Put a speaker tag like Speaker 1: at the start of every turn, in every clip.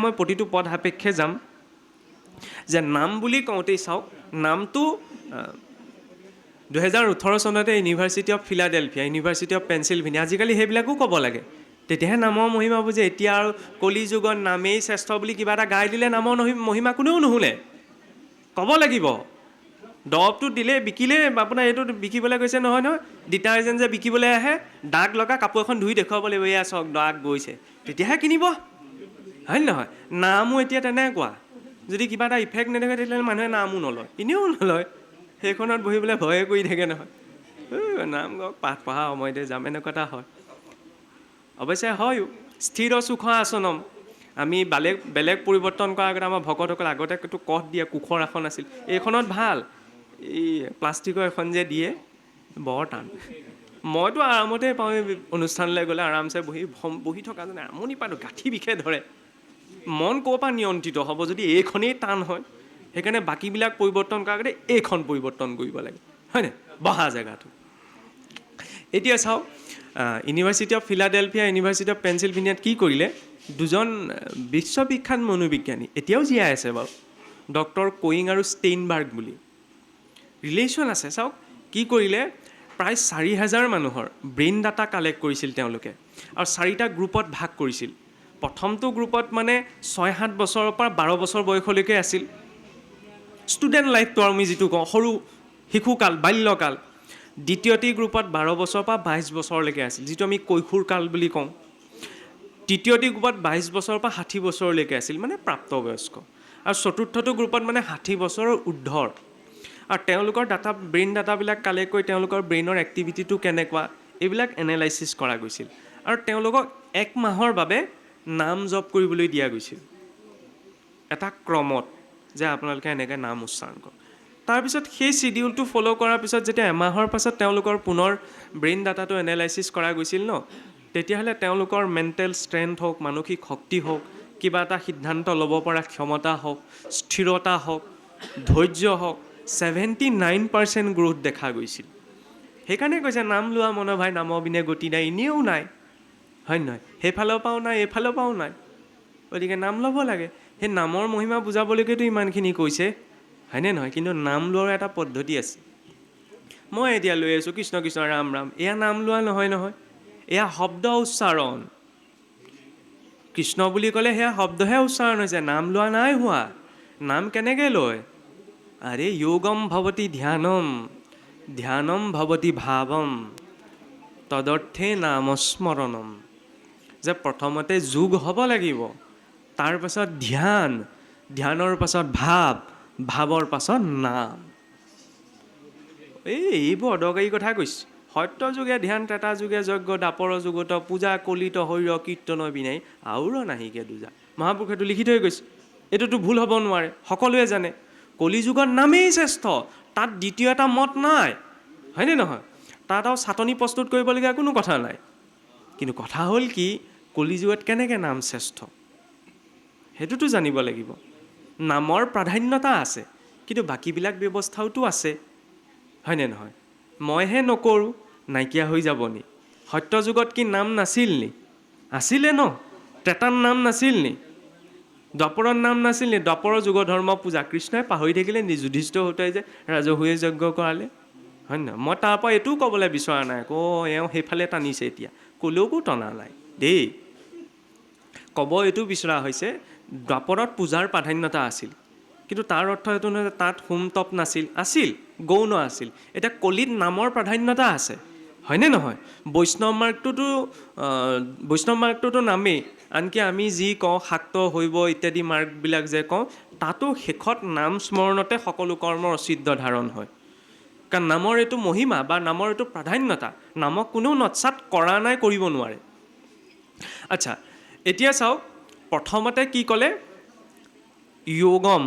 Speaker 1: মই প্ৰতিটো পদ সাপেক্ষে যাম যে নাম বুলি কওঁতেই চাওক নামটো 2018 চনতে university of Philadelphia university of Pennsylvania আজিকালি সেইবিলাকো ক'ব লাগে তেতিয়াহে নামৰ মহিমা বুজে এতিয়া আৰু কলি যুগত নামেই শ্ৰেষ্ঠ বুলি কিবা এটা গাই দিলে নামৰ মহিমা কোনেও নুশুনে ক'ব লাগিব দৰৱটো দিলে বিকিলে আপোনাৰ এইটো বিকিবলৈ গৈছে নহয় ডিটাৰজেণ্ট যে বিকিবলৈ আহে দাগ লগা কাপোৰ এখন ধুই দেখুৱাব লাগিব এয়া চাওক দাগ গৈছে তেতিয়াহে কিনিব হয় নহয় নামো এতিয়া তেনেকুৱা যদি কিবা এটা ইফেক্ট নেদেখে তেতিয়াহ'লে মানুহে নামো নলয় এনেও নলয় সেইখনত বহিবলৈ ভয়ে কৰি থাকে নহয় নাম গওক পাঠ পঢ়া সময়তে যাম এনেকুৱা এটা হয় অৱশ্যে হয়ো স্থিৰ সুখ আসনম আমি বেলেগ পৰিৱৰ্তন কৰাৰ আগতে আমাৰ ভকতসকলে আগতে এইটো কঠ দিয়ে কোখৰ আসন আছিল এইখনত ভাল এই প্লাষ্টিকৰ এখন যে দিয়ে বৰ টান মইতো আৰামতে পাওঁ অনুষ্ঠানলৈ গ'লে আৰামছে বহি থকা যেনে আমনি পালোঁ গাঁঠি বিষে ধৰে মন ক'ৰ পৰা নিয়ন্ত্ৰিত হ'ব যদি এইখনেই টান হয় সেইকাৰণে বাকীবিলাক পৰিৱৰ্তন কৰাৰ আগতে এইখন পৰিৱৰ্তন কৰিব লাগে হয়নে বহা জেগাটো এতিয়া চাওক university of Philadelphia university of পেনচিলভেনিয়াত কি কৰিলে দুজন বিশ্ববিখ্যাত মনোবিজ্ঞানী এতিয়াও জীয়াই আছে বাৰু ডক্টৰ কোয়িং আৰু ষ্টেইনবাৰ্গ বুলি ৰিলেশ্যন আছে চাওক কি কৰিলে প্ৰায় 4,000 মানুহৰ ব্ৰেইন ডাটা কালেক্ট কৰিছিল তেওঁলোকে আৰু 4টা গ্ৰুপত ভাগ কৰিছিল প্ৰথমটো গ্ৰুপত মানে 6-7 বছৰৰ পৰা 12 বছৰ বয়সলৈকে আছিল ষ্টুডেণ্ট লাইফটো আমি যিটো কওঁ সৰু শিশুকাল বাল্যকাল দ্বিতীয়টি গ্ৰুপত 12 বছৰৰ পৰা 22 বছৰলৈকে আছিল যিটো আমি কৈশোৰ কাল বুলি কওঁ তৃতীয়টি গ্ৰুপত 22 বছৰৰ পৰা 60 বছৰলৈকে আছিল মানে প্ৰাপ্তবয়স্ক আৰু চতুৰ্থটো গ্ৰুপত মানে 60 বছৰৰ ঊৰ্ধৰ আৰু তেওঁলোকৰ ব্ৰেইন ডাটাবিলাক কালেক্ট কৰি তেওঁলোকৰ ব্ৰেইনৰ এক্টিভিটিটো কেনেকুৱা এইবিলাক এনালাইচিছ কৰা গৈছিল আৰু তেওঁলোকক 1 মাহৰ বাবে নাম জপ কৰিবলৈ দিয়া গৈছিল এটা ক্ৰমত যে আপোনালোকে এনেকৈ নাম উচ্চাৰণ কৰক তাৰপিছত সেই চিডিউলটো ফ'ল' কৰাৰ পিছত যেতিয়া এমাহৰ পাছত তেওঁলোকৰ পুনৰ ব্ৰেইন ডাটাটো এনালাইচিছ কৰা গৈছিল ন তেতিয়াহ'লে তেওঁলোকৰ মেণ্টেল ষ্ট্ৰেংথ হওক মানসিক শক্তি হওক কিবা এটা সিদ্ধান্ত ল'ব পৰা ক্ষমতা হওক স্থিৰতা হওক ধৈৰ্য হওক 79% গ্ৰোথ দেখা গৈছিল সেইকাৰণে কৈছে নাম লোৱা মনোভাই নামৰ বিনে গতি নাই এনেও নাই হয় নহয় সেইফালৰ পৰাও নাই এইফালৰ পৰাও নাই গতিকে নাম ল'ব লাগে সেই নামৰ মহিমা বুজাবলৈকেতো ইমানখিনি কৈছে হয়নে নহয় কিন্তু নাম লোৱাৰ এটা পদ্ধতি আছে মই এতিয়া লৈ আছোঁ কৃষ্ণ কৃষ্ণ ৰাম ৰাম এয়া নাম লোৱা নহয় এয়া শব্দ উচ্চাৰণ কৃষ্ণ বুলি ক'লে সেয়া শব্দহে উচ্চাৰণ হৈছে নাম লোৱা নাই হোৱা নাম কেনেকৈ লয় আৰে যোগম ভৱতি ধ্যানম ভৱতি ভাৱম তদৰ্থে নামস্মৰণম যে প্ৰথমতে যোগ হ'ব লাগিব তাৰ পাছত ধ্যানৰ পাছত ভাৱৰ পাছত নাম এইবোৰ অদৰকাৰী কথা কৈছে সত্য যুগে ধ্যান ত্ৰেতা যুগে যজ্ঞ দাপৰ যুগত পূজা কলিত শৰীৰ কীৰ্তন বিনাই আউৰ নাহিকে দুজা মহাপুৰুষেতো লিখি থৈ গৈছে এইটোতো ভুল হ'ব নোৱাৰে সকলোৱে জানে কলি যুগত নামেই শ্ৰেষ্ঠ তাত দ্বিতীয় এটা মত নাই হয়নে নহয় তাত আৰু চাটনি প্ৰস্তুত কৰিবলগীয়া কোনো কথা নাই কিন্তু কথা হ'ল কি কলি যুগত কেনেকৈ নাম শ্ৰেষ্ঠ সেইটোতো জানিব লাগিব নামৰ প্ৰাধান্যতা আছে কিন্তু বাকীবিলাক ব্যৱস্থাওতো আছে হয়নে নহয় মইহে নকৰোঁ নাইকিয়া হৈ যাব নি সত্য যুগত কি নাম নাছিল নি আছিলে ন ত্ৰেতাৰ নাম নাছিল নি দ্বাপৰৰ নাম নাছিল নি দ্বাপৰৰ যুগ ধৰ্ম পূজা কৃষ্ণই পাহৰি থাকিলে নি যুধিষ্ঠিৰ হওঁতে যে ৰাজহুৱে যজ্ঞ কৰালে হয় নহয় মই তাৰ পৰা এইটোও ক'বলৈ বিচৰা নাই এওঁ সেইফালে টানিছে এতিয়া ক'লেওকো টনা নাই দেই ক'ব এইটো বিচৰা হৈছে দ্বাপৰত পূজাৰ প্ৰাধান্যতা আছিল কিন্তু তাৰ অৰ্থ এইটো নহয় যে তাত হোম তপ আছিল গৌণ আছিল এতিয়া কলিত নামৰ প্ৰাধান্যতা আছে হয়নে নহয় বৈষ্ণৱ মাৰ্গটোতো নামেই আনকি আমি যি কওঁ শাক্ত শৈৱ ইত্যাদি মাৰ্গবিলাক যে কওঁ তাতো শেষত নাম স্মৰণতে সকলো কৰ্মৰ অচিদ্ধ ধাৰণ হয় কাৰণ নামৰ এইটো মহিমা বা নামৰ এইটো প্ৰাধান্যতা নামক কোনেও নৎসাত কৰা নাই কৰিব নোৱাৰে আচ্ছা এতিয়া চাওক প্ৰথমতে কি ক'লে যোগম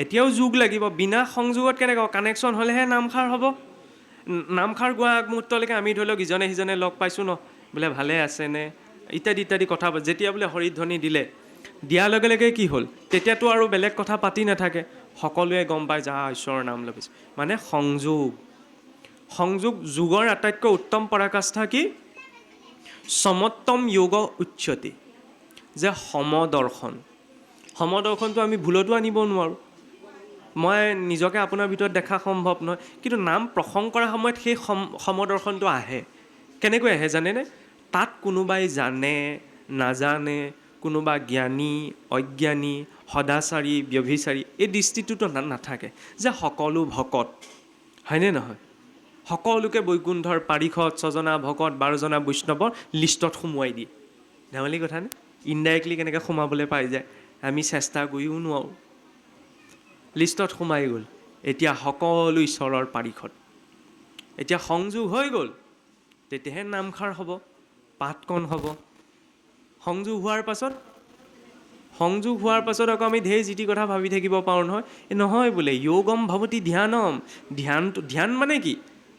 Speaker 1: এতিয়াও যোগ লাগিব বিনা সংযোগত কেনেকৈ কানেকশ্যন হ'লেহে নামষাৰ হ'ব নামষাৰ গোৱা আগমুহূৰ্তলৈকে আমি ধৰি লওক ইজনে সিজনে লগ পাইছোঁ ন বোলে ভালে আছেনে ইত্যাদি কথা যেতিয়া বোলে হৰিধ্বনি দিয়াৰ লগে লগে কি হ'ল তেতিয়াতো আৰু বেলেগ কথা পাতি নাথাকে সকলোৱে গম পায় যা ঈশ্বৰৰ নাম ল'বিছে মানে সংযোগ যোগৰ আটাইতকৈ উত্তম পৰাকাষ্ঠা কি সমত্তম যোগ উচ্যতে যে সমদৰ্শনটো আমি ভুলতো আনিব নোৱাৰোঁ। মই নিজকে আপোনাৰ ভিতৰত দেখা সম্ভৱ নহয়, কিন্তু নাম প্ৰসংগ কৰাৰ সময়ত সেই সমদৰ্শনটো আহে। কেনেকৈ আহে জানেনে? তাত কোনোবাই জানে নাজানে, কোনোবা জ্ঞানী অজ্ঞানী, সদাচাৰী ব্যভিচাৰী, এই দৃষ্টিটোতো নাথাকে যে সকলো ভকত, হয়নে নহয়? সকলোকে বৈকুণ্ঠৰ পাৰিষদ, ছজনা ভকত, 12জনা বৈষ্ণৱৰ লিষ্টত সোমোৱাই দিয়ে। ধেমালি কথা নে? ইনডাইৰেক্টলি কেনেকৈ সোমাবলৈ পাই যায়, আমি চেষ্টা কৰিও নোৱাৰোঁ। লিষ্টত সোমাই গ'ল। এতিয়া সকলো ঈশ্বৰৰ পাৰিষদ। এতিয়া সংযোগ হৈ গ'ল, তেতিয়াহে নামষাৰ হ'ব, পাঠকণ হ'ব। সংযোগ হোৱাৰ পাছত আকৌ আমি ঢেৰ যিটি কথা ভাবি থাকিব পাৰোঁ নহয়। নহয় বোলে য়োগম ভৱতি ধ্যানম। ধ্যান মানে কি?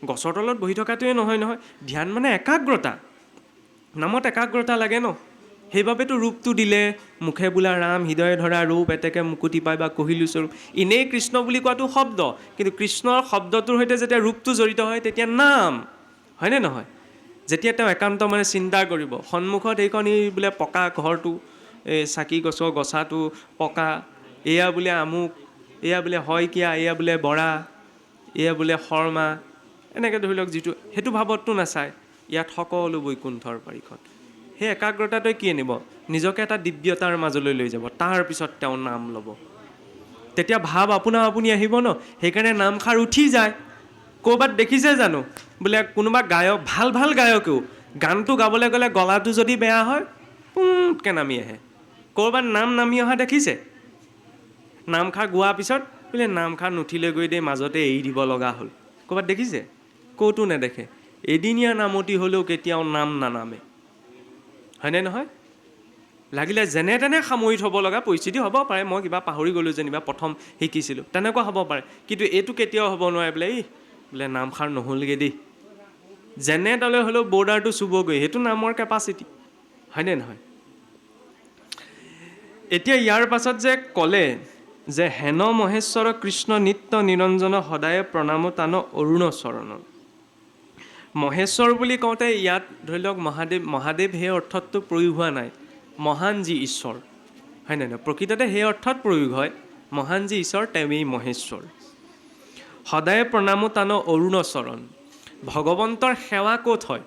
Speaker 1: গছৰ তলত বহি থকাটোৱে নহয়। ধ্যান মানে একাগ্ৰতা। নামত একাগ্ৰতা লাগে ন। সেইবাবেতো ৰূপটো দিলে, মুখে বোলা ৰাম, হৃদয়ে ধৰা ৰূপ, এতেকে মুকুতি পাই বা কহিলো স্বৰূপ। এনেই কৃষ্ণ বুলি কোৱাটো শব্দ, কিন্তু কৃষ্ণৰ শব্দটোৰ সৈতে যেতিয়া ৰূপটো জড়িত হয় তেতিয়া নাম, হয়নে নহয়? যেতিয়া তেওঁ একান্ত মানে চিন্তা কৰিব, সন্মুখত এইখন বোলে পকা ঘৰটো, এই চাকি গছৰ গছাটো পকা, এয়া বোলে আমুক, এয়া বোলে শইকীয়া, এয়া বোলে বৰা, এয়া বোলে শৰ্মা, এনেকৈ ধৰি লওক যিটো, সেইটো ভাৱতটো নাচায়। ইয়াত সকলো বৈকুণ্ঠৰ পাৰিষদ। সেই একাগ্ৰতাটোৱে কি আনিব? নিজকে এটা দিব্যতাৰ মাজলৈ লৈ যাব। তাৰপিছত তেওঁ নাম ল'ব। তেতিয়া ভাৱ আপুনি আহিব ন। সেইকাৰণে নামষাৰ উঠি যায়। ক'ৰবাত দেখিছে জানো বোলে কোনোবা গায়ক, ভাল গায়কেও গানটো গাবলৈ গ'লে গলাটো যদি বেয়া হয়, পুটকৈ নামি আহে। ক'ৰবাত নামি অহা দেখিছে? নামষাৰ গোৱাৰ পিছত বোলে নামষাৰ নুঠিলে গৈ দেই, মাজতে এৰি দিব লগা হ'ল। ক'ৰবাত দেখিছে? ক'তো নেদেখে। এদিনীয়া নামতি হ'লেও কেতিয়াও নাম নানামে, হয়নে নহয়? লাগিলে যেনে তেনে সামৰি থ'ব লগা পৰিস্থিতি হ'ব পাৰে। মই কিবা পাহৰি গ'লোঁ যেনিবা, প্ৰথম শিকিছিলোঁ, তেনেকুৱা হ'ব পাৰে। কিন্তু এইটো কেতিয়াও হ'ব নোৱাৰে বোলে নামষাৰ নহ'লগৈ দেই, যেনে তালৈ হ'লেও বৰ্ডাৰটো চুবগৈ। সেইটো নামৰ কেপাচিটি, হয়নে নহয়? এতিয়া ইয়াৰ পাছত যে ক'লে যে হেন মহেশ্বৰ কৃষ্ণ নিত্য নিৰঞ্জন সদায় প্ৰণাম তান অৰুণ চৰণ। মহেশ্বৰ বুলি কওঁতে ইয়াত ধৰি লওক মহাদেৱ সেই অৰ্থতটো প্ৰয়োগ হোৱা নাই। মহান যি ঈশ্বৰ, হয়নে নহয়? প্ৰকৃততে সেই অৰ্থত প্ৰয়োগ হয়, মহান যি ঈশ্বৰ তেওঁৱেই মহেশ্বৰ। সদায় প্ৰণাম তান অৰুণ চৰণ। ভগৱন্তৰ সেৱা ক'ত হয়?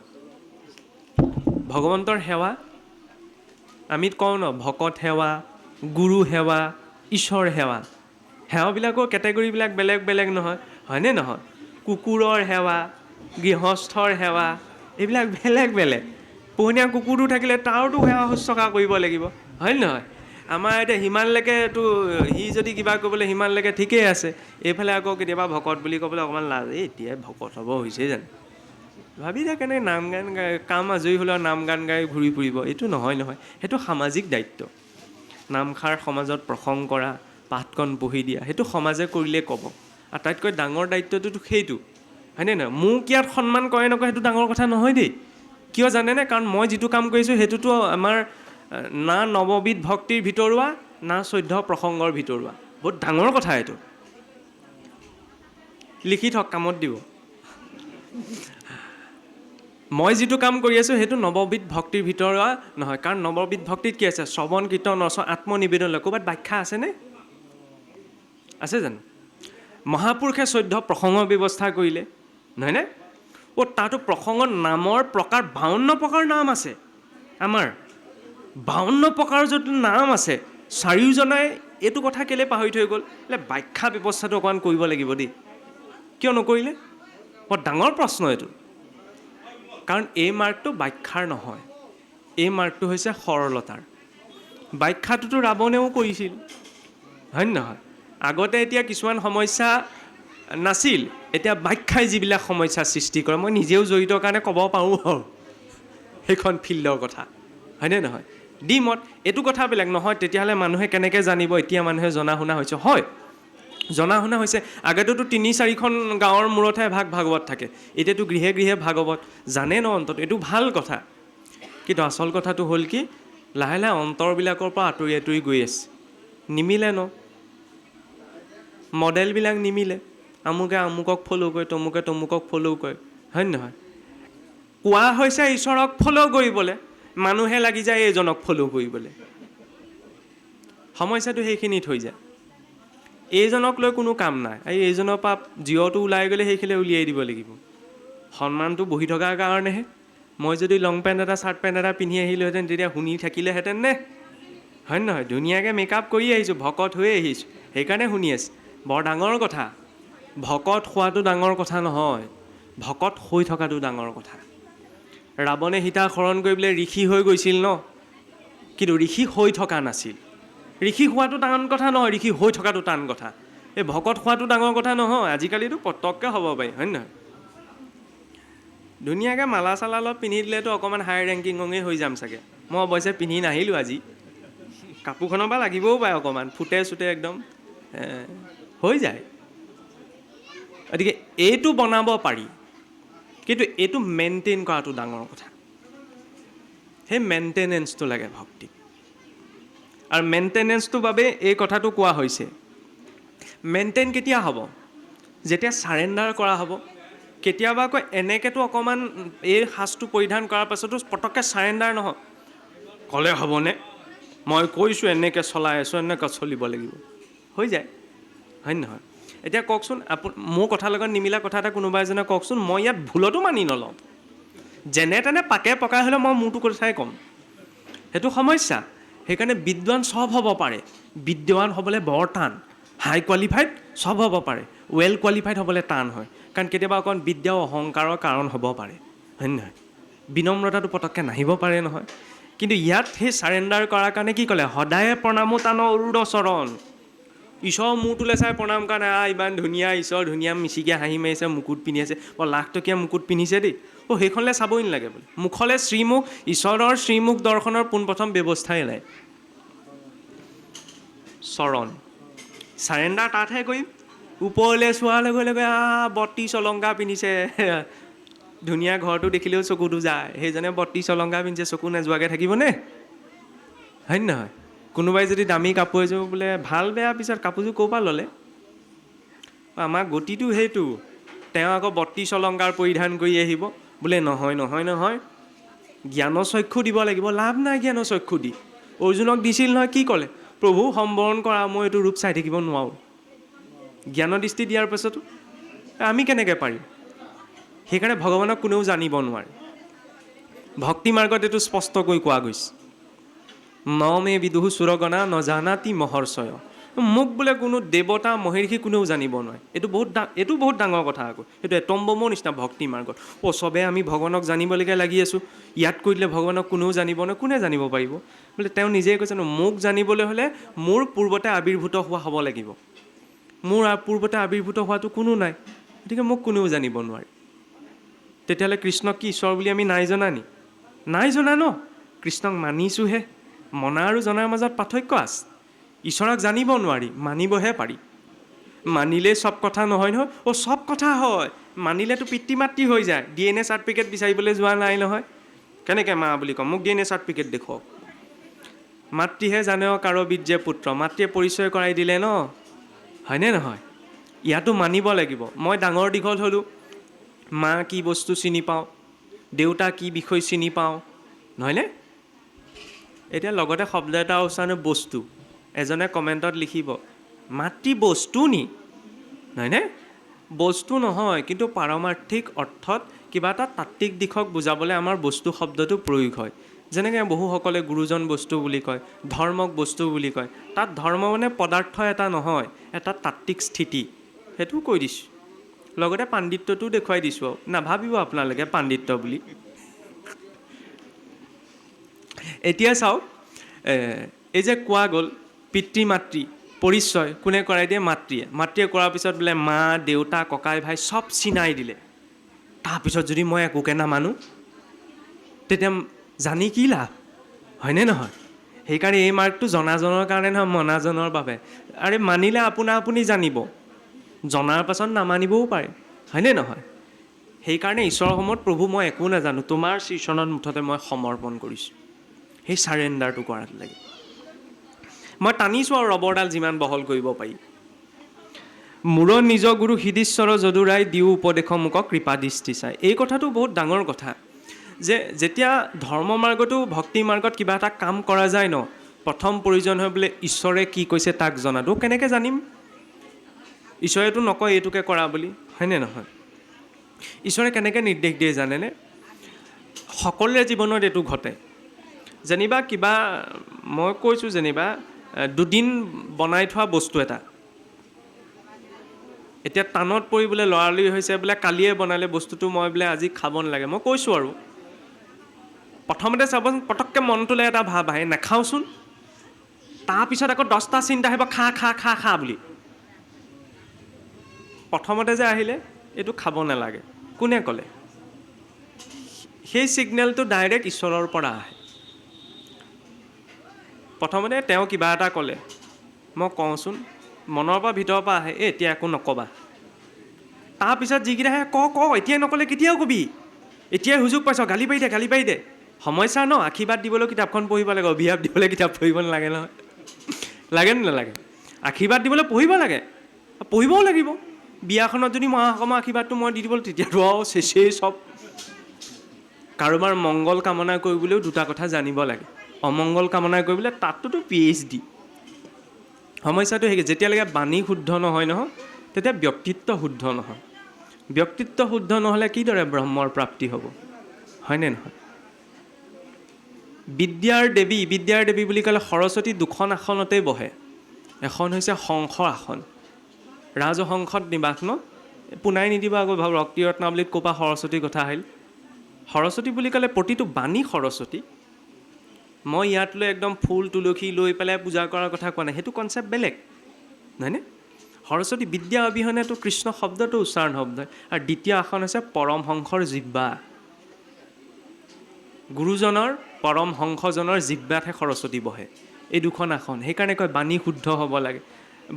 Speaker 1: ভগৱন্তৰ সেৱা আমি কওঁ ন, ভকত সেৱা, গুৰু সেৱা, ঈশ্বৰ সেৱা। সেৱাবিলাকৰ কেটেগৰীবিলাক বেলেগ বেলেগ নহয়, হয়নে নহয়? কুকুৰৰ সেৱা, গৃহস্থৰ সেৱা, এইবিলাক বেলেগ বেলেগ। পোহনীয়া কুকুৰটো থাকিলে তাৰোতো সেৱা শুশ্ৰূষা কৰিব লাগিব, হয়নে নহয়? আমাৰ এতিয়া সিমানলৈকেতো সি যদি কিবা কৰিবলৈ সিমানলৈকে ঠিকেই আছে, এইফালে আকৌ কেতিয়াবা ভকত বুলি ক'বলৈ অকণমান লাজ, এতিয়াই ভকত হ'ব হৈছে জানো? ভাবি যায় কেনেকৈ নাম গান গাই, কাম আজৰি হ'লেও নাম গান গাই ঘূৰি ফুৰিব। এইটো নহয়। সেইটো সামাজিক দায়িত্ব। নামষাৰ সমাজত প্ৰসংগ কৰা, পাঠকণ পঢ়ি দিয়া, সেইটো সমাজে কৰিলে ক'ব। আটাইতকৈ ডাঙৰ দায়িত্বটোতো সেইটো, হয়নে নহয়? মোক ইয়াত সন্মান কৰে নকৰে সেইটো ডাঙৰ কথা নহয় দেই। কিয় জানেনে? কাৰণ মই যিটো কাম কৰিছোঁ সেইটোতো আমাৰ না নৱবিধ ভক্তিৰ ভিতৰুৱা, না 14 প্ৰসংগৰ ভিতৰুৱা। বহুত ডাঙৰ কথা এইটো। লিখি থওক, কামত দিব। মই যিটো কাম কৰি আছোঁ সেইটো নৱবিধ ভক্তিৰ ভিতৰুৱা নহয়। কাৰণ নৱবিধ ভক্তিত কি আছে? শ্ৰৱণ কীৰ্তন ৰচন আত্মনিবেদন লয়। ক'ৰবাত ব্যাখ্যা আছেনে? আছে জানো? মহাপুৰুষে 14 প্ৰসংগৰ ব্যৱস্থা কৰিলে, নহয়নে? তাতো প্ৰসংগৰ নামৰ প্ৰকাৰ 52 প্ৰকাৰ নাম আছে। আমাৰ 52 প্ৰকাৰৰ যদি নাম আছে, চাৰিওজনাই এইটো কথা কেলৈ পাহৰি থৈ গ'ল? ব্যাখ্যা ব্যৱস্থাটো অকণমান কৰিব লাগিব দেই। কিয় নকৰিলে? বৰ ডাঙৰ প্ৰশ্ন এইটো। কাৰণ এই মাৰ্গটো ব্যাখ্যাৰ নহয়, এই মাৰ্গটো হৈছে সৰলতাৰ। ব্যাখ্যাটোতো ৰাৱণেও কৰিছিল, হয়নে নহয়? আগতে এতিয়া কিছুমান সমস্যা নাছিল, এতিয়া ব্যাখ্যাই যিবিলাক সমস্যা সৃষ্টি কৰে, মই নিজেও জড়িত কাৰণে ক'ব পাৰোঁ আৰু সেইখন ফিল্ডৰ কথা, হয়নে নহয়? মত এইটো কথাবিলাক নহয়, তেতিয়াহ'লে মানুহে কেনেকৈ জানিব? এতিয়া মানুহে জনা শুনা হৈছে, হয় জনা শুনা হৈছে। আগতেতো 3-4খন গাঁৱৰ মূৰতহে ভাগৱত থাকে, এতিয়াতো গৃহে গৃহে ভাগৱত জানে ন অন্তত, এইটো ভাল কথা। কিন্তু আচল কথাটো হ'ল কি, লাহে লাহে অন্তৰবিলাকৰ পৰা আঁতৰি আঁতৰি গৈ আছে। নিমিলে ন, মডেলবিলাক নিমিলে। আমুকে আমুকক ফ'ল' কৰে, তমুকে তমুকক ফ'ল' কৰে, হয় নহয়? কোৱা হৈছে ঈশ্বৰক ফ'ল' কৰিবলৈ, মানুহে লাগি যায় এইজনক ফ'ল' কৰিবলৈ। সমস্যাটো সেইখিনিত হৈ যায়। এইজনক লৈ কোনো কাম নাই, এইজনৰ পৰা জিঅ'টো ওলাই গ'লে সেইখিনি উলিয়াই দিব লাগিব। সন্মানটো বহি থকাৰ কাৰণেহে। মই যদি লং পেণ্ট এটা চাৰ্ট পেণ্ট এটা পিন্ধি আহিলোহেঁতেন তেতিয়া শুনি থাকিলেহেঁতেন নে? হয় নহয়? ধুনীয়াকৈ মেকআপ কৰি আহিছোঁ, ভকত হৈ আহিছোঁ, সেইকাৰণে শুনি আছোঁ। বৰ ডাঙৰ কথা। ভকত হোৱাটো ডাঙৰ কথা নহয়, ভকত হৈ থকাটো ডাঙৰ কথা। ৰাৱণে সীতাক হৰণ কৰিবলৈ ঋষি হৈ গৈছিল ন, কিন্তু ঋষি হৈ থকা নাছিল। ঋষি হোৱাটো টান কথা নহয়, ঋষি হৈ থকাটো টান কথা। এই ভকত হোৱাটো ডাঙৰ কথা নহয়, আজিকালিতো পটককৈ হ'ব পাৰি, হয় নহয়? ধুনীয়াকৈ মালা চালা অলপ পিন্ধি দিলেতো অকণমান হাই ৰেংকিঙেই হৈ যাম চাগে। মই অৱশ্যে পিন্ধি নাহিলোঁ আজি, কাপোৰখনৰ পৰা লাগিবও পাৰে অকণমান, ফুটে চুটে একদম হৈ যায়। গতিকে এইটো বনাব পাৰি, কিন্তু এইটো মেইনটেইন কৰাটো ডাঙৰ কথা। সেই মেইনটেনেঞ্চটো লাগে ভক্তিত। আৰু মেইনটেনেঞ্চটোৰ বাবে এই কথাটো কোৱা হৈছে। মেইনটেইন কেতিয়া হ'ব? যেতিয়া ছাৰেণ্ডাৰ কৰা হ'ব। কেতিয়াবা আকৌ এনেকৈতো অকণমান এই সাজটো পৰিধান কৰাৰ পাছতো পটককৈ ছাৰেণ্ডাৰ নহয়। ক'লে হ'বনে? মই কৈছোঁ এনেকৈ চলাই আছোঁ, এনেকৈ চলিব লাগিব, হৈ যায়, হয় নহয়? এতিয়া কওকচোন, মোৰ কথাৰ লগত নিমিলা কথা এটা কোনোবা এজনে কওকচোন, মই ইয়াত ভুলতো মানি নলওঁ। যেনে তেনে পাকে পকাই হ'লে মই মোৰটো কথাই ক'ম। সেইটো সমস্যা। সেইকাৰণে বিদ্বান চব হ'ব পাৰে, বিদ্যৱান হ'বলৈ বৰ টান। হাই কোৱালিফাইড চব হ'ব পাৰে, ৱেল কোৱালিফাইড হ'বলৈ টান হয়। কাৰণ কেতিয়াবা অকণ বিদ্যাও অহংকাৰৰ কাৰণ হ'ব পাৰে, হয় নহয়? বিনম্ৰতাটো পটককৈ নাহিব পাৰে নহয়। কিন্তু ইয়াত সেই ছাৰেণ্ডাৰ কৰাৰ কাৰণে কি ক'লে? সদায়ে প্ৰণামো তান অৰুঢ় চৰণ। ঈশ্বৰৰ মূৰটোলৈ চাই প্ৰণাম কৰা নাই, ইমান ধুনীয়া ঈশ্বৰ, ধুনীয়া মিচিকে হাঁহি মাৰিছে, মুকুট পিন্ধি আছে, বৰ লাখটকীয়া মুকুট পিন্ধিছে দেই। সেইখনলৈ চাবই নালাগে বোলে। মুখলৈ শ্ৰীমুখ, ঈশ্বৰৰ শ্ৰীমুখ দৰ্শনৰ পোনপ্ৰথম ব্যৱস্থাই নাই। চৰণ ছাৰেণ্ডাৰ তাতহে কৰিম। ওপৰলৈ চোৱাৰ লগে লগে 32 অলংকাৰ পিন্ধিছে, ধুনীয়া ঘৰটো দেখিলেও চকুটো যায়। সেইজনে 32 অলংকাৰ পিন্ধিছে, চকু নোযোৱাকৈ থাকিবনে? হয় নহয়? কোনোবাই যদি দামী কাপোৰ এযোৰ বোলে ভাল বেয়া পিছত কাপোৰযোৰ ক'ৰ পৰা ল'লে? আমাৰ গতিটো সেইটো। তেওঁ আকৌ 32 অলংকাৰ পৰিধান কৰি আহিব বোলে, নহয় নহয় নহয়, জ্ঞানৰ চক্ষু দিব লাগিব। লাভ নাই জ্ঞানৰ চক্ষু দি। অৰ্জুনক দিছিল নহয়, কি ক'লে? প্ৰভু সম্বৰণ কৰা, মই এইটো ৰূপ চাই থাকিব নোৱাৰোঁ। জ্ঞানৰ দৃষ্টি দিয়াৰ পাছতো আমি কেনেকৈ পাৰিম? সেইকাৰণে ভগৱানক কোনেও জানিব নোৱাৰে। ভক্তি মাৰ্গত এইটো স্পষ্টকৈ কোৱা গৈছে। ন মে বিদুঃ সুৰগণা ন জানাতি মহৰ্ষয়। মোক বোলে কোনো দেৱতা মহৰ্ষি কোনেও জানিব নোৱাৰে। এইটো বহুত ডাঙৰ কথা আকৌ। এইটো এটম বমৰ নিচিনা ভক্তি মাৰ্গত। চবেই আমি ভগৱানক জানিবলৈকে লাগি আছোঁ, ইয়াত কৈ দিলে ভগৱানক কোনেও জানিব নোৱাৰে। কোনে জানিব পাৰিব? বোলে তেওঁ নিজেই কৈছে ন, মোক জানিবলৈ হ'লে মোৰ পূৰ্বতে আৱিৰ্ভূত হোৱা হ'ব লাগিব। মোৰ পূৰ্বতে আৱিৰ্ভূত হোৱাটো কোনো নাই, গতিকে মোক কোনেও জানিব নোৱাৰে। তেতিয়াহ'লে কৃষ্ণক কি ঈশ্বৰ বুলি আমি নাই জনা নি? নাই জনা ন? কৃষ্ণক মানিছোঁহে। মনা আৰু জনাৰ মাজত পাৰ্থক্য আছে। ঈশ্বৰক জানিব নোৱাৰি, মানিবহে পাৰি। মানিলেই চব কথা নহয় নহয়। চব কথা হয়, মানিলেতো পিতৃ মাতৃ হৈ যায়। DNA চাৰ্টিফিকেট বিচাৰিবলৈ যোৱা নাই নহয়। কেনেকৈ মা বুলি ক'ম? মোক DNA চাৰ্টিফিকেট দেখুৱাওক। মাতৃহে জানে কাৰো বীৰ্যে পুত্ৰ, মাতৃয়ে পৰিচয় কৰাই দিলে ন, হয়নে নহয়? ইয়াতো মানিব লাগিব। মই ডাঙৰ দীঘল হ'লোঁ, মা কি বস্তু চিনি পাওঁ, দেউতা কি বিষয় চিনি পাওঁ, নহয়নে? এতিয়া লগতে শব্দ এটা উচ্চাৰণে বস্তু। এজনে কমেণ্টত লিখিব, মাতৃ বস্তু নি? নহয়নে? বস্তু নহয়, কিন্তু পাৰমাৰ্থিক অৰ্থত কিবা এটা তাত্ত্বিক দিশক বুজাবলৈ আমাৰ বস্তু শব্দটো প্ৰয়োগ হয়। যেনেকৈ বহুসকলে গুৰুজন বস্তু বুলি কয়, ধৰ্মক বস্তু বুলি কয়। তাত ধৰ্ম মানে পদাৰ্থ এটা নহয়, এটা তাত্ত্বিক স্থিতি। সেইটোও কৈ দিছোঁ। লগতে পাণ্ডিত্যটোও দেখুৱাই দিছোঁ আৰু নাভাবিব আপোনালোকে পাণ্ডিত্য বুলি। এতিয়া চাওক, এই যে কোৱা গ'ল পিতৃ মাতৃ পৰিচয় কোনে কৰাই দিয়ে? মাতৃয়ে। মাতৃয়ে কৰাৰ পিছত বোলে মা দেউতা ককাই ভাই চব চিনাই দিলে। তাৰপিছত যদি মই একোকে নামানো, তেতিয়া জানি কি লাভ? হয়নে নহয়? সেইকাৰণে এই মাৰ্গটো জনাজনৰ কাৰণে নহয়, মনাজনৰ বাবে। আৰে মানিলে আপোনা আপুনি জানিব, জনাৰ পাছত নামানিবও পাৰে, হয়নে নহয়? সেইকাৰণে ঈশ্বৰৰ সময়ত প্ৰভু মই একো নাজানো, তোমাৰ শ্ৰীচৰণত মুঠতে মই সমৰ্পণ কৰিছোঁ। সেই ছাৰেণ্ডাৰটো কৰাত লাগে। মই টানিছোঁ আৰু ৰবৰডাল যিমান বহল কৰিব পাৰি। মূৰ নিজ গুৰু হৃদীশ্বৰ যদুৰাই দিও উপদেশ মোক কৃপা দৃষ্টি চাই। এই কথাটো বহুত ডাঙৰ কথা যে যেতিয়া ধৰ্ম মাৰ্গতো ভক্তি মাৰ্গত কিবা এটা কাম কৰা যায় ন, প্ৰথম প্ৰয়োজন হয় বোলে ঈশ্বৰে কি কৈছে তাক জনাটো। কেনেকৈ জানিম? ঈশ্বৰেতো নকয় এইটোকে কৰা বুলি, হয়নে নহয়? ঈশ্বৰে কেনেকৈ নিৰ্দেশ দিয়ে জানেনে? সকলোৰে জীৱনত এইটো ঘটে। যেনিবা কিবা মই কৈছোঁ, যেনিবা দুদিন বনাই থোৱা বস্তু এটা এতিয়া টানত পৰি বোলে লৰালৰি হৈছে, বোলে কালিয়ে বনালে বস্তুটো, মই বোলে আজি খাব নালাগে, মই কৈছোঁ আৰু প্ৰথমতে চাবচোন, পটককৈ মনটোলৈ এটা ভাৱ আহে, নাখাওঁচোন। তাৰপিছত আকৌ 10টা চিন্তা আহিব, খা খা খা খা বুলি। প্ৰথমতে যে আহিলে এইটো খাব নালাগে, কোনে ক'লে? সেই ছিগনেলটো ডাইৰেক্ট ঈশ্বৰৰ পৰা আহে। প্ৰথমতে তেওঁ কিবা এটা ক'লে, মই কওঁচোন, মনৰ পৰা ভিতৰৰ পৰা আহে, এতিয়া একো নক'বা। তাৰপিছত যিকেইটা আহে, ক এতিয়াই নক'লে কেতিয়াও কবি, এতিয়াই সুযোগ পাইছ, গালি পাৰি দে, গালি পাৰি দে। সমস্যা ন, আশীৰ্বাদ দিবলৈ কিতাপখন পঢ়িব লাগে, অভিশাপ দিবলৈ কিতাপ পঢ়িব নালাগে নহয়। লাগে নে নালাগে? আশীৰ্বাদ দিবলৈ পঢ়িব লাগে, পঢ়িবও লাগিব। বিয়াখনত যদি মহাসমৰ আশীৰ্বাদটো মই দি দিবলৈ, তেতিয়াতো আৰু চেচেই চব। কাৰোবাৰ মংগল কামনা কৰিবলৈও দুটা কথা জানিব লাগে। অমংগল কামনা কৰিবলৈ তাতটোতো PhD। সমস্যাটো সেই, যেতিয়ালৈকে বাণী শুদ্ধ নহয় তেতিয়া ব্যক্তিত্ব শুদ্ধ নহয়। ব্যক্তিত্ব শুদ্ধ নহ'লে কিদৰে ব্ৰহ্মৰ প্ৰাপ্তি হ'ব, হয়নে নহয়? বিদ্যাৰ দেৱী বুলি ক'লে সৰস্বতী দুখন আসনতেই বহে। এখন হৈছে শংখৰ আসন, ৰাজহংসত নিবাস ন। পোনাই নিদিবা আকৌ ভক্তি ৰত্নাৱলীত ক'ৰ পৰা সৰস্বতীৰ কথা আহিল। সৰস্বতী বুলি ক'লে প্ৰতিটো বাণী সৰস্বতী। মই ইয়াত লৈ একদম ফুল তুলসী লৈ পেলাই পূজা কৰাৰ কথা কোৱা নাই, সেইটো কনচেপ্ট বেলেগ, নহয়নে? সৰস্বতী বিদ্যা অবিহনেতো কৃষ্ণ শব্দটো উচ্চাৰণ শব্দ। আৰু দ্বিতীয় আসন হৈছে পৰমহংসৰ জিহ্বা। গুৰুজনৰ, পৰমহংসজনৰ জিহ্বাতহে সৰস্বতী বহে। এই দুখন আসন, সেইকাৰণে কয় বাণী শুদ্ধ হ'ব লাগে।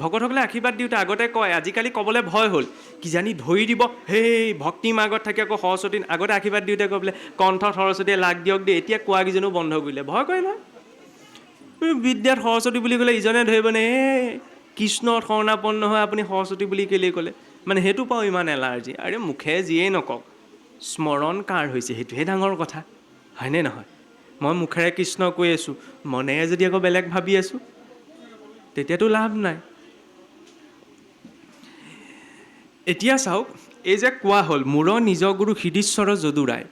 Speaker 1: ভকতসকলে আশীৰ্বাদ দিওঁতে আগতে কয়, আজিকালি ক'বলৈ ভয় হ'ল, কিজানি ধৰি দিব, সেই ভক্তি মাৰ্গত থাকি আকৌ সৰস্বতী। আগতে আশীৰ্বাদ দিওঁতে কয় বোলে কণ্ঠত সৰস্বতীয়ে লাগ দিয়ক দেই, এতিয়া কোৱাকেইজনো বন্ধ কৰিলে, ভয় কৰে নহয়। বিদ্যাত সৰস্বতী বুলি ক'লে ইজনে ধৰিবনে, কৃষ্ণত শৰণাপন্ন হৈ আপুনি সৰস্বতী বুলি কেলেই ক'লে, মানে সেইটো পাওঁ ইমান এলাৰ্জি। আৰে মুখে যিয়েই নকওক, স্মৰণ কাৰ হৈছে সেইটোহে ডাঙৰ কথা, হয়নে নহয়? মই মুখেৰে কৃষ্ণ কৈ আছোঁ, মনেৰে যদি আকৌ বেলেগ ভাবি আছোঁ, তেতিয়াতো লাভ নাই। এতিয়া চাওক, এই যে কোৱা হ'ল, মূৰ নিজ গুৰু হৃদীশ্বৰ যদুৰায়,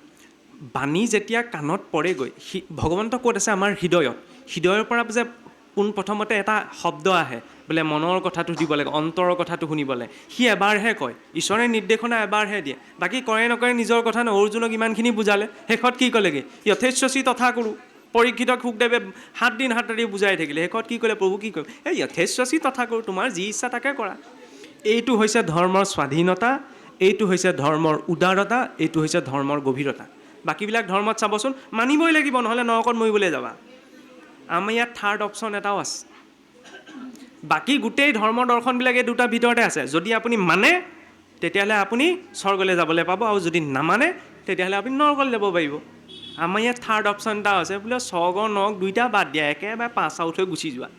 Speaker 1: বাণী যেতিয়া কাণত পৰেগৈ, ভগৱন্ত ক'ত আছে? আমাৰ হৃদয়ত। হৃদয়ৰ পৰা যে পোনপ্ৰথমতে এটা শব্দ আহে, বোলে মনৰ কথাটো দিব লাগে, অন্তৰৰ কথাটো শুনিব লাগে, সি এবাৰহে কয়। ঈশ্বৰে নিৰ্দেশনা এবাৰহে দিয়ে, বাকী কৰে নকৰে নিজৰ কথা ন। অৰ্জুনক ইমানখিনি বুজালে, শেষত কি ক'লেগৈ? যথেচ্ছচি তথা কুৰু। পৰীক্ষিতক সুখদেৱে 7 দিন 7 ৰাতি বুজাই থাকিলে, শেষত কি ক'লে? প্ৰভু কি কয়? এই যথেচ্ছচি তথা কুৰু, তোমাৰ যি ইচ্ছা তাকে কৰা। এইটো হৈছে ধৰ্মৰ স্বাধীনতা, এইটো হৈছে ধৰ্মৰ উদাৰতা, এইটো হৈছে ধৰ্মৰ গভীৰতা। বাকীবিলাক ধৰ্মত চাবচোন, মানিবই লাগিব, নহ'লে নৰকত মৰিবলৈ যাবা। আমাৰ ইয়াত থাৰ্ড অপশ্যন এটাও আছে। বাকী গোটেই ধৰ্ম দৰ্শনবিলাক এই দুটাৰ ভিতৰতে আছে। যদি আপুনি মানে, তেতিয়াহ'লে আপুনি স্বৰ্গলৈ যাবলৈ পাব, আৰু যদি নামানে, তেতিয়াহ'লে আপুনি নৰকলৈ যাব পাৰিব। আমাৰ ইয়াত থাৰ্ড অপশ্যন এটা আছে, বোলে স্বৰ্গ নৰক দুইটা বাদ দিয়া, একেবাৰে পাছ আউট হৈ গুচি যোৱা,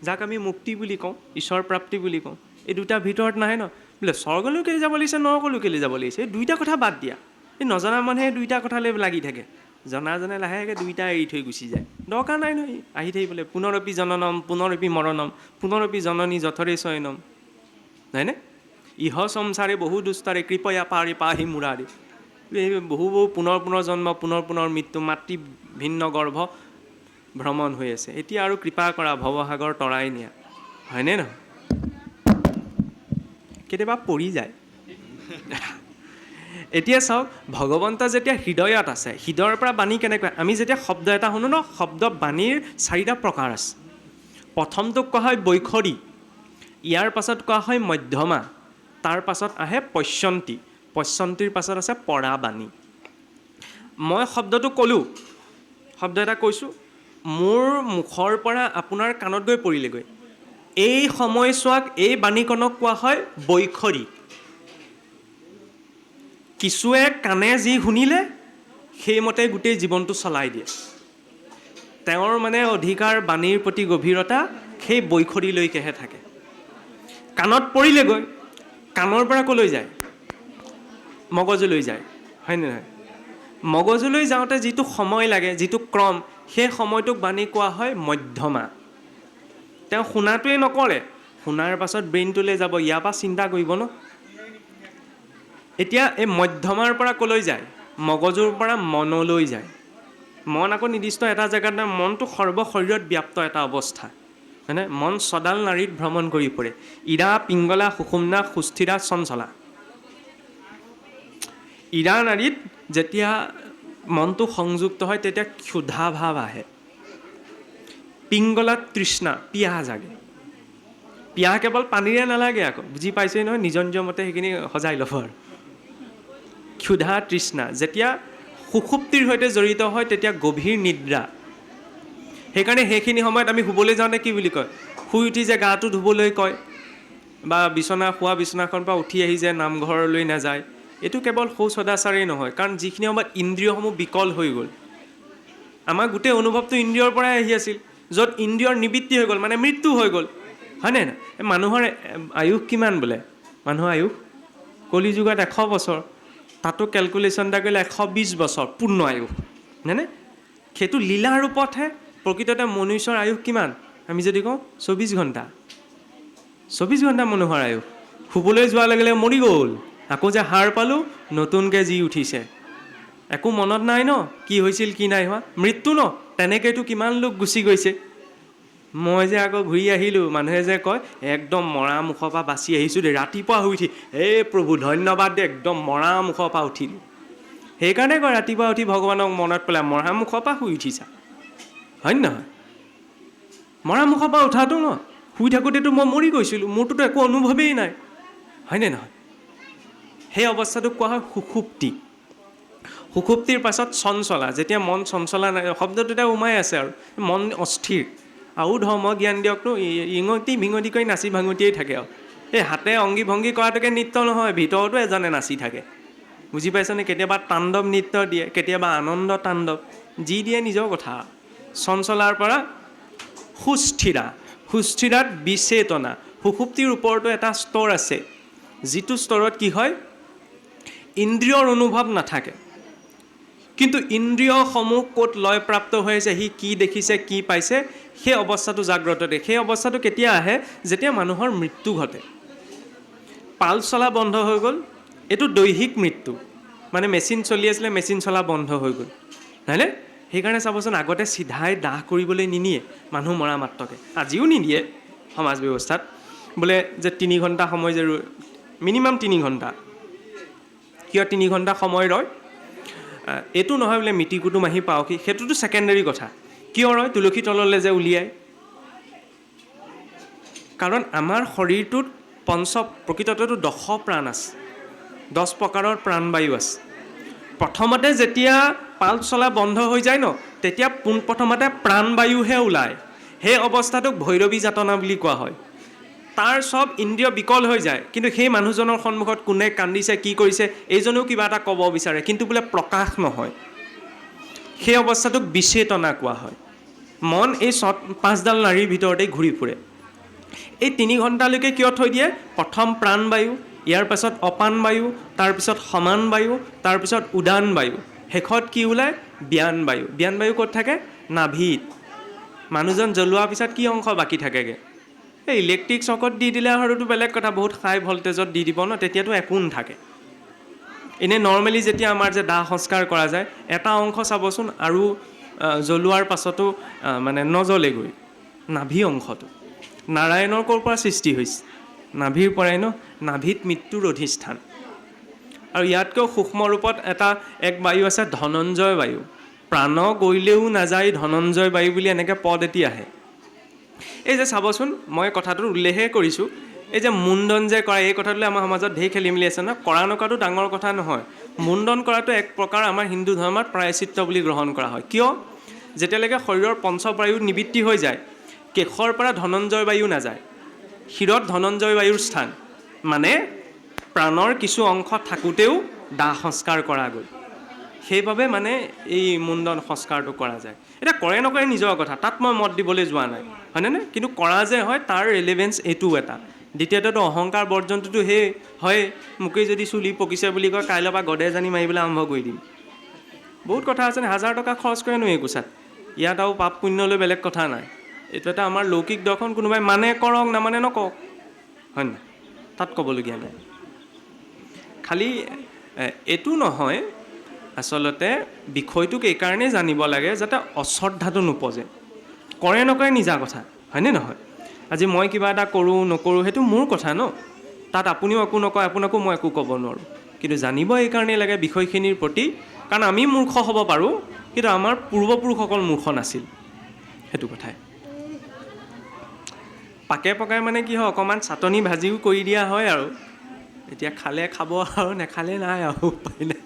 Speaker 1: যাক আমি মুক্তি বুলি কওঁ, ঈশ্বৰ প্ৰাপ্তি বুলি কওঁ। এই দুটাৰ ভিতৰত নাহে ন। বোলে স্বৰ্গলৈ কেলৈ যাব লাগিছে, নৰকলৈ কেলৈ যাব লাগিছে, এই দুইটা কথা বাদ দিয়া। এই নজনা মানুহে দুইটা কথালৈ লাগি থাকে, জনাজনে লাহেকৈ দুইটা এৰি থৈ গুচি যায়। দৰকাৰ নাই নহয় আহি থাকিবলৈ। পুনৰপি জননম পুনৰপি মৰণম পুনৰপি জননী যথৰে শয়নম, হয়নে? ইহ সংসাৰে বহু দুস্তাৰে কৃপয়া পাৰি পাহি মুৰাৰে। বহু পুনৰ জন্ম, পুনৰ মৃত্যু, মাতৃ ভিন্ন গৰ্ভ ভ্ৰমণ হৈ আছে। এতিয়া আৰু কৃপা কৰা, ভৱসাগৰ তৰাই নিয়া, হয়নে নহয়? কেতিয়াবা পৰি যায়। এতিয়া চাওক, ভগৱন্ত যেতিয়া হৃদয়ত আছে, হৃদয়ৰ পৰা বাণী কেনেকৈ? আমি যেতিয়া শব্দ এটা শুনো ন, শব্দ বাণীৰ 4টা প্ৰকাৰ আছে। প্ৰথমটোক কোৱা হয় বৈখৰী, ইয়াৰ পাছত কোৱা হয় মধ্যমা, তাৰ পাছত আহে পশ্যন্তী, পশ্যন্তীৰ পাছত আছে পৰাবাণী। মই শব্দটো ক'লোঁ, শব্দ এটা কৈছোঁ, মোৰ মুখৰ পৰা আপোনাৰ কাণত গৈ পৰিলেগৈ, এই সময়ছোৱাক, এই বাণীকণক কোৱা হয় বৈখৰী। কিছুৱে কাণে যি শুনিলে সেইমতে গোটেই জীৱনটো চলাই দিয়ে। তেওঁৰ মানে অধিকাৰ বাণীৰ প্ৰতি গভীৰতা সেই বৈখৰীলৈকেহে থাকে। কাণত পৰিলেগৈ, কাণৰ পৰা ক'লৈ যায়? মগজুলৈ যায়, হয়নে নহয়? মগজুলৈ যাওঁতে যিটো সময় লাগে, যিটো ক্ৰম, সেই সময়টোক বাণী কোৱা হয় মধ্যমা। তেওঁ শুনাটোৱে নকৰে, শুনাৰ পাছত ব্ৰেইনটোলৈ যাব, ইয়াৰ পৰা চিন্তা কৰিব ন। এতিয়া এই মধ্যমাৰ পৰা ক'লৈ যায়? মগজুৰ পৰা মনলৈ যায়। মন আকৌ নিৰ্দিষ্ট এটা জেগাত নাই, মনটো সৰ্বশৰীৰত ব্যাপ্ত এটা অৱস্থা, হয়নে? মন ছডাল নাড়ীত ভ্ৰমণ কৰি ফুৰে, ইৰা, পিংগলা, সুষুম্না, সুস্থিৰা, চঞ্চলা। ইৰা নাড়ীত যেতিয়া মনটো সংযুক্ত হয় তেতিয়া ক্ষুধা ভাৱ আহে। পিংগলাত তৃষ্ণা, পিয়াহ জাগে। পিয়াহ কেৱল পানীৰে নালাগে আকৌ, বুজি পাইছেই নহয়, নিজৰ নিজৰ মতে সেইখিনি সজাই ল'ব আৰু। ক্ষুধা, তৃষ্ণা যেতিয়া সুষুপ্তিৰ সৈতে জড়িত হয় তেতিয়া গভীৰ নিদ্ৰা। সেইকাৰণে সেইখিনি সময়ত আমি শুবলৈ যাওঁতে কি বুলি কয়? শুই উঠি যে গাটো ধুবলৈ কয়, বা শোৱা বিচনাখনৰ পৰা উঠি আহি যে নামঘৰলৈ নাযায়, এইটো কেৱল সদাচাৰেই নহয়, কাৰণ যিখিনি সময়ত ইন্দ্ৰিয়সমূহ বিকল হৈ গ'ল। আমাৰ গোটেই অনুভৱটো ইন্দ্ৰিয়ৰ পৰাই আহি আছিল, য'ত ইন্দ্ৰিয়ৰ নিবৃত্তি হৈ গ'ল, মানে মৃত্যু হৈ গ'ল, হয়নে নাই? মানুহৰ আয়ুস কিমান বোলে? মানুহৰ আয়ুস কলি যুগত 100 বছৰ, তাতো কেলকুলেশ্যন এটা কৰিলে 120 বছৰ পূৰ্ণ আয়ুস, হয়নে? সেইটো লীলা ৰূপতহে। প্ৰকৃততে মনুষ্যৰ আয়ুস কিমান? আমি যদি কওঁ 24 ঘণ্টা। 24 ঘণ্টা মানুহৰ আয়ুস। শুবলৈ যোৱাৰ লগে লগে মৰি গ'ল, আকৌ যে সাৰ পালোঁ, নতুনকৈ জি উঠিছে, একো মনত নাই ন কি হৈছিল কি নাই হোৱা, মৃত্যু ন। তেনেকৈতো কিমান লোক গুচি গৈছে। মই যে আকৌ ঘূৰি আহিলোঁ, মানুহে যে কয় একদম মৰা মুখৰ পৰা বাচি আহিছোঁ দেই, ৰাতিপুৱা শুই উঠি প্ৰভু ধন্যবাদ দে, একদম মৰা মুখৰ পৰা উঠিলোঁ। সেইকাৰণে কয় ৰাতিপুৱা উঠি ভগৱানক মনত পেলাই মৰা মুখৰ পৰা শুই উঠিছা, হয় নহয়? মৰা মুখৰ পৰা উঠাটো ন, শুই থাকোঁতেতো মই মৰি গৈছিলোঁ, মোৰটোতো একো অনুভৱেই নাই, হয়নে নহয়? সেই অৱস্থাটোক কোৱা হয় সুষুপ্তি। সুষুপ্তিৰ পাছত চঞ্চলা, যেতিয়া মন চঞ্চলা নাই, শব্দটোতে উমাই আছে আৰু মন অস্থিৰ। আৰু ধৰ্ম জ্ঞান দিয়কনো, ইঙতি ভিঙতি কৰি নাচি ভাঙতিয়েই থাকে আৰু। এই হাতে অংগী ভংগী কৰাটোকে নৃত্য নহয়, ভিতৰতো এজনে নাচি থাকে, বুজি পাইছনে? কেতিয়াবা তাণ্ডৱ নৃত্য দিয়ে, কেতিয়াবা আনন্দ তাণ্ডৱ, যি দিয়ে নিজৰ কথা। চঞ্চলাৰ পৰা সুস্থিৰা, সুস্থিৰাত বিচেতনা। সুষুপ্তিৰ ওপৰতো এটা স্তৰ আছে, যিটো স্তৰত কি হয়, ইন্দ্ৰিয়ৰ অনুভৱ নাথাকে, কিন্তু ইন্দ্ৰিয়সমূহ ক'ত লয়প্ৰাপ্ত হৈ আছে, সি কি দেখিছে কি পাইছে, সেই অৱস্থাটো জাগ্ৰত দিয়ে। সেই অৱস্থাটো কেতিয়া আহে? যেতিয়া মানুহৰ মৃত্যু ঘটে, পালচ চলা বন্ধ হৈ গ'ল, এইটো দৈহিক মৃত্যু, মানে মেচিন চলি আছিলে, মেচিন চলা বন্ধ হৈ গ'ল, হয়নে? সেইকাৰণে চাবচোন, আগতে চিধাই দাহ কৰিবলৈ নিনিয়ে মানুহ মৰা মাত্ৰকে, আজিও নিদিয়ে সমাজ ব্যৱস্থাত, বোলে যে 3 ঘণ্টা সময় যে মিনিমাম 3 ঘণ্টা। কিয় 3 ঘণ্টা সময় ৰয়? এইটো নহয় বোলে মিতি কুটুম আহি পাওঁকি, সেইটোতো ছেকেণ্ডেৰী কথা। কিয় ৰয়? তুলসী তললৈ যে উলিয়ায়, কাৰণ আমাৰ শৰীৰটোত প্ৰকৃততেতো 10 প্ৰাণ আছে, 10 প্ৰকাৰৰ প্ৰাণবায়ু আছে। প্ৰথমতে যেতিয়া পালচ চলা বন্ধ হৈ যায় ন, তেতিয়া পোনপ্ৰথমতে প্ৰাণবায়ুহে ওলায়। সেই অৱস্থাটোক ভৈৰৱী যাতনা বুলি কোৱা হয়। তাৰ চব ইন্দ্ৰিয় বিকল হৈ যায়, কিন্তু সেই মানুহজনৰ সন্মুখত কোনে কান্দিছে কি কৰিছে এইজনেও কিবা এটা ক'ব বিচাৰে, কিন্তু বোলে প্ৰকাশ নহয়। সেই অৱস্থাটোক বিচেতনা কোৱা হয়। মন এই 5ডাল নাড়ীৰ ভিতৰতেই ঘূৰি ফুৰে। এই 3 ঘণ্টালৈকে কিয় থৈ দিয়ে? প্ৰথম প্ৰাণবায়ু, ইয়াৰ পাছত অপান বায়ু, তাৰপিছত সমান বায়ু, তাৰপিছত উদান বায়ু, শেষত কি ওলায়? ব্যান বায়ু। ব্যান বায়ু ক'ত থাকে? নাভিত। মানুহজন জ্বলোৱাৰ পিছত কি অংশ বাকী থাকেগৈ? এই ইলেক্ট্ৰিক চকত দি দিলে আৰুতো বেলেগ কথা, বহুত হাই ভল্টেজত দি দিব ন, তেতিয়াতো একো নাথাকে। এনেই নৰ্মেলি যেতিয়া আমাৰ যে দাহ সংস্কাৰ কৰা যায়, এটা অংশ চাবচোন আৰু জ্বলোৱাৰ পাছতো মানে নজ্বলেগৈ, নাভি অংশটো। নাৰায়ণৰ ক'ৰ পৰা সৃষ্টি হৈছে? নাভিৰ পৰাই ন। নাভিত মৃত্যুৰ অধিষ্ঠান। আৰু ইয়াতকৈও সূক্ষ্ম ৰূপত এক বায়ু আছে, ধনঞ্জয় বায়ু। প্ৰাণ গৈলেও নাযায় ধনঞ্জয় বায়ু বুলি এনেকৈ পদ এটি আহে। এই যে চাবচোন, মই কথাটো উল্লেখে কৰিছোঁ, এই যে মুণ্ডন যে কৰা, এই কথাটোলৈ আমাৰ সমাজত ঢেৰ খেলি মেলি আছে ন। কৰা নকৰাটো ডাঙৰ কথা নহয়, মুণ্ডন কৰাটো এক প্ৰকাৰ আমাৰ হিন্দু ধৰ্মত প্ৰায়শ্চিত্ত বুলি গ্ৰহণ কৰা হয়। কিয়? যেতিয়ালৈকে শৰীৰৰ পঞ্চবায়ু নিবৃত্তি হৈ যায়, কেশৰ পৰা ধনঞ্জয় বায়ু নাযায়, শিৰত ধনঞ্জয় বায়ুৰ স্থান, মানে প্ৰাণৰ কিছু অংশ থাকোঁতেও দাহ সংস্কাৰ কৰা গ'ল। সেইবাবে মানে এই মুণ্ডন সংস্কাৰটো কৰা যায়। এতিয়া কৰে নকৰে নিজৰ কথা, তাত মই মত দিবলৈ যোৱা নাই, হয়নে? কিন্তু কৰা যে হয় তাৰ ৰেলেভেঞ্চ এইটোও এটা। দ্বিতীয়তেতো অহংকাৰ বৰ্জনটোতো সেই হয়, মোকেই যদি চুলি পকিছে বুলি কয়, কাইলৈ পৰা গডেজ আনি মাৰিবলৈ আৰম্ভ কৰি দিম। বহুত কথা আছে, 1000 টকা খৰচ কৰেনো এই কোচাত, ইয়াত আৰু পাপ পুণ্যলৈ বেলেগ কথা নাই। এইটো এটা আমাৰ লৌকিক দৰ্শন, কোনোবাই মানে কৰক নামানে নকওক, হয় নাই? তাত ক'বলগীয়া নাই। খালি এইটো নহয়, আচলতে বিষয়টোক এইকাৰণেই জানিব লাগে যাতে অশ্ৰদ্ধাটো নোপজে। কৰে নকৰে নিজা কথা, হয়নে নহয়? আজি মই কিবা এটা কৰোঁ নকৰোঁ সেইটো মোৰ কথা ন, তাত আপুনিও একো নকয়, আপোনাকো মই একো ক'ব নোৱাৰোঁ। কিন্তু জানিব এইকাৰণেই লাগে বিষয়খিনিৰ প্ৰতি, কাৰণ আমি মূৰ্খ হ'ব পাৰোঁ, কিন্তু আমাৰ পূৰ্বপুৰুষসকল মূৰ্খ নাছিল, সেইটো কথাই। পাকে পকাই মানে কি হয়, অকণমান চাটনি ভাজিও কৰি দিয়া হয় আৰু এতিয়া খালে খাব আৰু নেখালে নাই আৰু, উপায় নাই।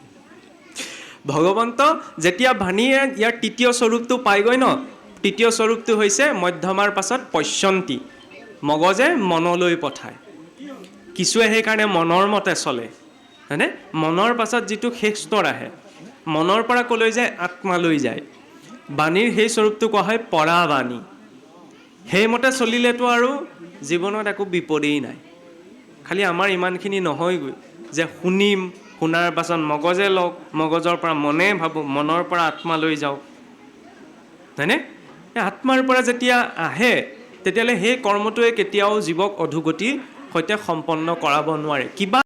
Speaker 1: ভগৱন্ত যেতিয়া ভানীয়ে ইয়াৰ তৃতীয় স্বৰূপটো পাইগৈ ন, তৃতীয় স্বৰূপটো হৈছে মধ্যমাৰ পাছত পশ্যন্তি, মগজে মনলৈ পঠায়। কিছুৱে সেইকাৰণে মনৰ মতে চলে, হয়নে? মনৰ পাছত যিটো শেষ স্তৰ আহে, মনৰ পৰা ক'লৈ যায়? আত্মালৈ যায়। বাণীৰ সেই স্বৰূপটো কোৱা হয় পৰাবাণী। সেইমতে চলিলেতো আৰু জীৱনত একো বিপদেই নাই। খালি আমাৰ ইমানখিনি নহয়গৈ যে শুনিম, শুনাৰ পাছত মগজে লওক, মগজৰ পৰা মনে ভাবোঁ, মনৰ পৰা আত্মালৈ যাওক, হয়নে? আত্মাৰ পৰা যেতিয়া আহে তেতিয়াহ'লে সেই কৰ্মটোৱে কেতিয়াও জীৱক অধোগতিৰ সৈতে সম্পন্ন কৰাব নোৱাৰে। কিবা